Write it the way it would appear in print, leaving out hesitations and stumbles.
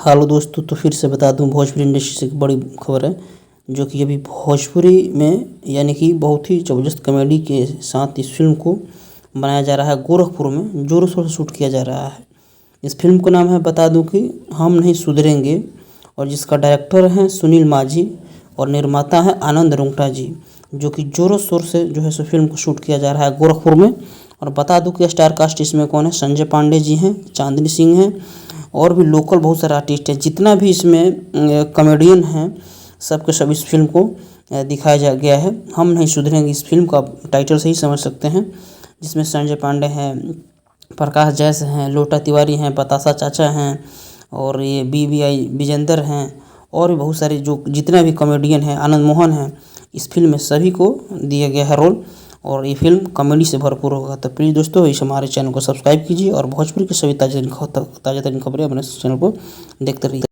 Hello दोस्तों, तो फिर से बता दूं भोजपुरी इंडस्ट्री से एक बड़ी खबर है जो कि अभी भोजपुरी में यानी कि बहुत ही ज़बरदस्त कॉमेडी के साथ इस फिल्म को बनाया जा रहा है। गोरखपुर में जोरों शोरों से शूट किया जा रहा है। इस फिल्म का नाम है बता दूं कि हम नहीं सुधरेंगे, और जिसका डायरेक्टर हैं सुनील माझी और निर्माता है आनंद रुंगटा जी, जो कि जोरों शोर से जो है सो फिल्म को शूट किया जा रहा है गोरखपुर में। और बता दूं कि स्टार कास्ट इसमें कौन है, संजय पांडे जी हैं, चांदनी सिंह हैं और भी लोकल बहुत सारे आर्टिस्ट हैं। जितना भी इसमें कॉमेडियन हैं सबके सब इस फिल्म को दिखाया गया है। हम नहीं सुधरेंगे इस फिल्म का टाइटल से ही समझ सकते हैं, जिसमें संजय पांडे हैं, प्रकाश जैस हैं, लोटा तिवारी हैं, बतासा चाचा हैं और ये BVI विजेंदर हैं और भी बहुत सारे जो जितना भी कॉमेडियन हैं, आनंद मोहन हैं, इस फिल्म में सभी को दिया गया है रोल। और ये फिल्म कॉमेडी से भरपूर होगा। तो प्लीज़ दोस्तों इस हमारे चैनल को सब्सक्राइब कीजिए और भोजपुरी की सभी ताज़ा तरीन खबरें अपने चैनल को देखते रहिए।